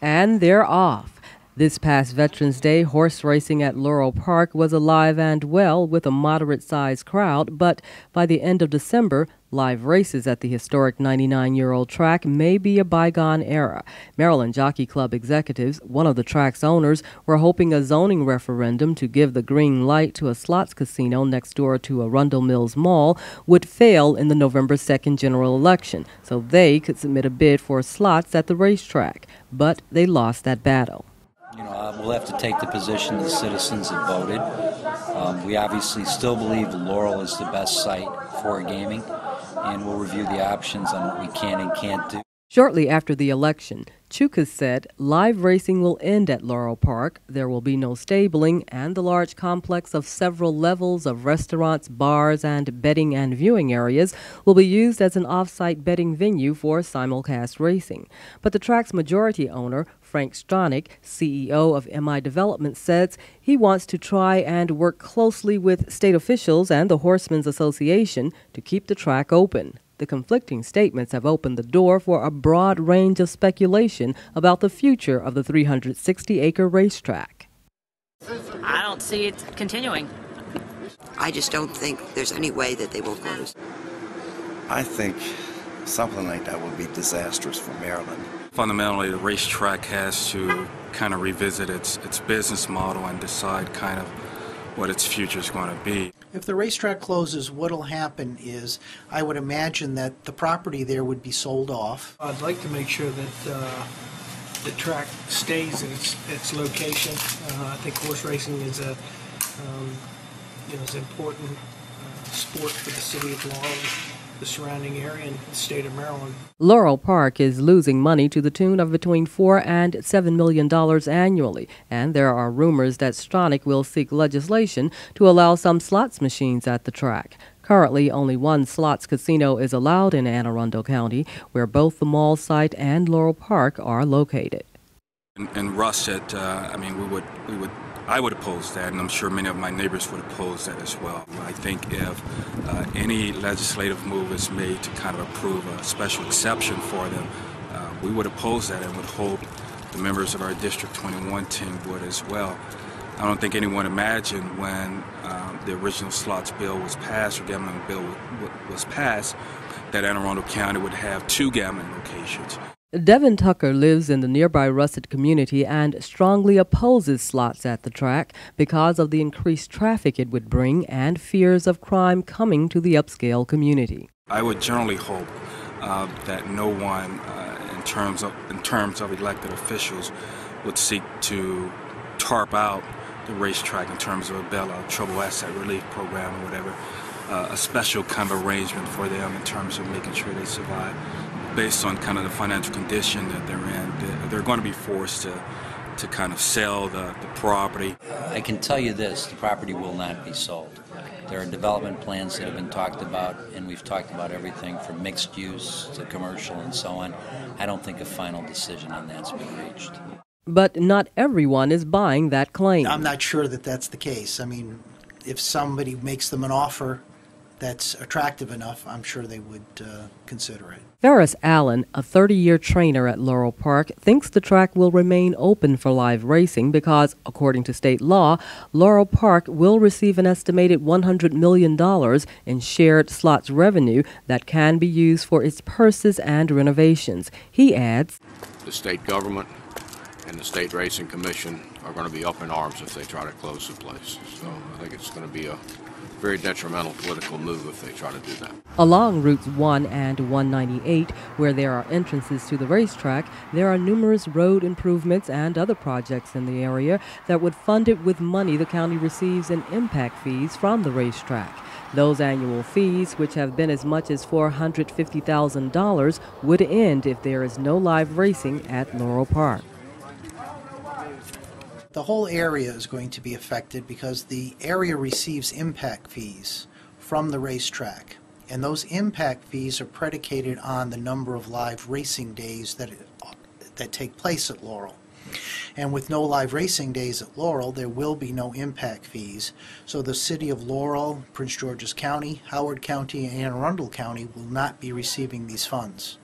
And they're off. This past Veterans Day, horse racing at Laurel Park was alive and well with a moderate-sized crowd, but by the end of December, live races at the historic 99-year-old track may be a bygone era. Maryland Jockey Club executives, one of the track's owners, were hoping a zoning referendum to give the green light to a slots casino next door to Arundel Mills Mall would fail in the November 2nd general election, so they could submit a bid for slots at the racetrack. But they lost that battle. We'll have to take the position the citizens have voted. We obviously still believe Laurel is the best site for gaming, and we'll review the options on what we can and can't do. Shortly after the election, Chukas said live racing will end at Laurel Park. There will be no stabling, and the large complex of several levels of restaurants, bars, and betting and viewing areas will be used as an off-site betting venue for simulcast racing. But the track's majority owner, Frank Stronach, CEO of MI Development, says he wants to try and work closely with state officials and the Horsemen's Association to keep the track open. The conflicting statements have opened the door for a broad range of speculation about the future of the 360-acre racetrack. I don't see it continuing. I just don't think there's any way that they will close. I think something like that would be disastrous for Maryland. Fundamentally, the racetrack has to kind of revisit its business model and decide kind of what its future is going to be. If the racetrack closes, what will happen is I would imagine that the property there would be sold off. I'd like to make sure that the track stays in its location. I think horse racing is a is an important sport for the city of Laurel, the surrounding area, and the state of Maryland. Laurel Park is losing money to the tune of between $4 and $7 million annually, and there are rumors that Stronach will seek legislation to allow some slots machines at the track. Currently, only one slots casino is allowed in Anne Arundel County, where both the mall site and Laurel Park are located. In Russet, I would oppose that, and I'm sure many of my neighbors would oppose that as well. I think if any legislative move is made to kind of approve a special exception for them, we would oppose that and would hope the members of our District 21 team would as well. I don't think anyone imagined when the original slots bill was passed, or gambling bill was passed, that Anne Arundel County would have 2 gambling locations. Devin Tucker lives in the nearby Russet community and strongly opposes slots at the track because of the increased traffic it would bring and fears of crime coming to the upscale community. I would generally hope that no one, in terms of elected officials, would seek to tarp out the racetrack in terms of a bailout, trouble asset relief program or whatever, a special kind of arrangement for them in terms of making sure they survive. Based on kind of the financial condition that they're in, they're going to be forced to kind of sell the property. I can tell you this, the property will not be sold. There are development plans that have been talked about, and we've talked about everything from mixed use to commercial and so on. I don't think a final decision on that's been reached. But not everyone is buying that claim. I'm not sure that that's the case. I mean, if somebody makes them an offer that's attractive enough, I'm sure they would consider it. Ferris Allen, a 30-year trainer at Laurel Park, thinks the track will remain open for live racing because, according to state law, Laurel Park will receive an estimated $100 million in shared slots revenue that can be used for its purses and renovations. He adds, the state government and the State Racing Commission are going to be up in arms if they try to close the place. So I think it's going to be a very detrimental political move if they try to do that. Along Routes 1 and 198, where there are entrances to the racetrack, there are numerous road improvements and other projects in the area that would fund it with money the county receives in impact fees from the racetrack. Those annual fees, which have been as much as $450,000, would end if there is no live racing at Laurel Park. The whole area is going to be affected because the area receives impact fees from the racetrack, and those impact fees are predicated on the number of live racing days that take place at Laurel. And with no live racing days at Laurel, there will be no impact fees. So the city of Laurel, Prince George's County, Howard County, and Anne Arundel County will not be receiving these funds.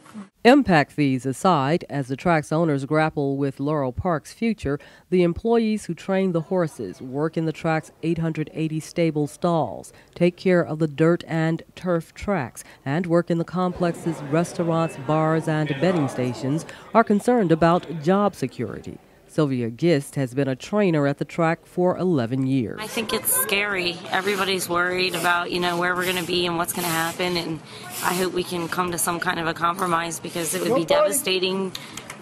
Impact fees aside, as the track's owners grapple with Laurel Park's future, the employees who train the horses, work in the track's 880 stable stalls, take care of the dirt and turf tracks, and work in the complex's restaurants, bars, and betting stations are concerned about job security. Sylvia Gist has been a trainer at the track for 11 years. I think it's scary. Everybody's worried about, where we're going to be and what's going to happen, and I hope we can come to some kind of a compromise because it would be devastating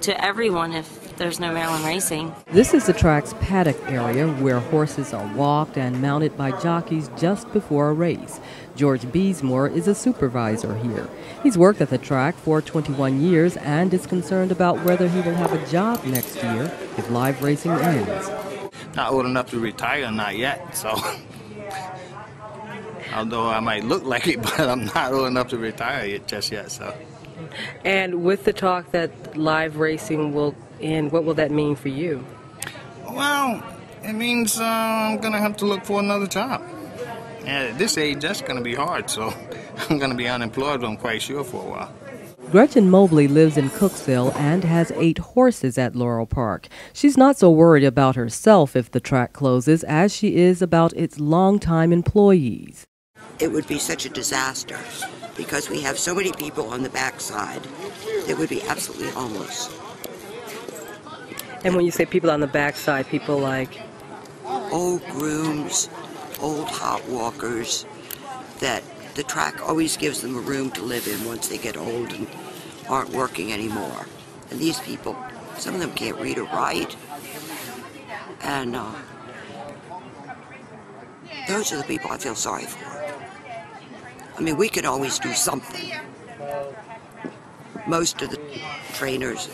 to everyone if there's no Maryland racing. This is the track's paddock area where horses are walked and mounted by jockeys just before a race. George Beesmore is a supervisor here. He's worked at the track for 21 years and is concerned about whether he will have a job next year if live racing ends. Not old enough to retire, not yet, so although I might look like it, but I'm not old enough to retire just yet, so. And with the talk that live racing will end, what will that mean for you? Well, it means I'm going to have to look for another job. And at this age, that's going to be hard, so I'm going to be unemployed, I'm quite sure, for a while. Gretchen Mobley lives in Cooksville and has 8 horses at Laurel Park. She's not so worried about herself if the track closes as she is about its longtime employees. It would be such a disaster because we have so many people on the backside that would be absolutely homeless. And when you say people on the backside, people like? Old grooms, old hot walkers, that the track always gives them a room to live in once they get old and aren't working anymore. And these people, some of them can't read or write. And those are the people I feel sorry for. I mean, we can always do something. Most of the trainers,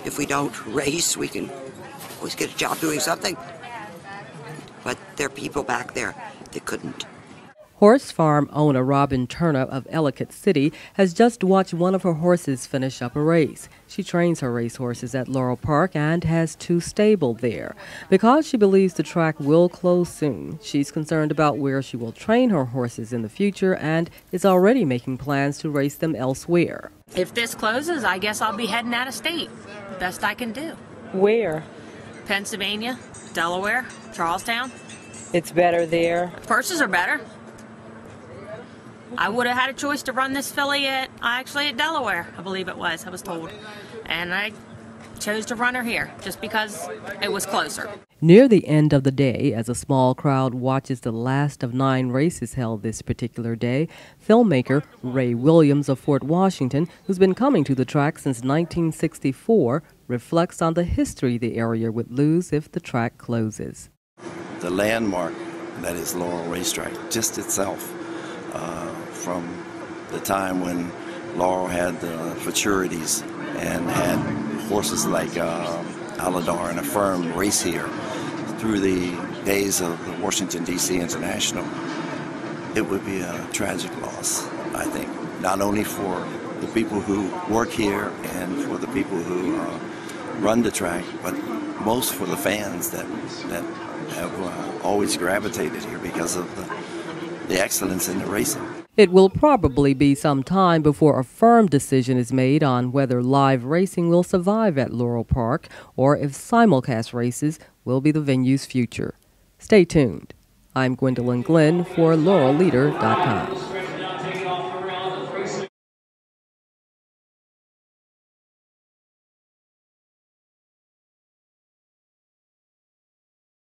if we don't race, we can always get a job doing something. But there are people back there that couldn't. Horse farm owner Robin Turner of Ellicott City has just watched one of her horses finish up a race. She trains her race horses at Laurel Park and has 2 stabled there. Because she believes the track will close soon, she's concerned about where she will train her horses in the future and is already making plans to race them elsewhere. If this closes, I guess I'll be heading out of state. Best I can do. Where? Pennsylvania, Delaware, Charlestown. It's better there. Purses are better. I would have had a choice to run this filly at Delaware, I believe it was, I was told. And I chose to run her here just because it was closer. Near the end of the day, as a small crowd watches the last of 9 races held this particular day, filmmaker Ray Williams of Fort Washington, who's been coming to the track since 1964, reflects on the history the area would lose if the track closes. The landmark that is Laurel Racetrack, just itself, from the time when Laurel had the futurities and had horses like Aladar and Affirm race here through the days of the Washington, D.C. International. It would be a tragic loss, I think, not only for the people who work here and for the people who run the track, but most for the fans that have always gravitated here because of the excellence in the racing. It will probably be some time before a firm decision is made on whether live racing will survive at Laurel Park or if simulcast races will be the venue's future. Stay tuned. I'm Gwendolyn Glenn for LaurelLeader.com.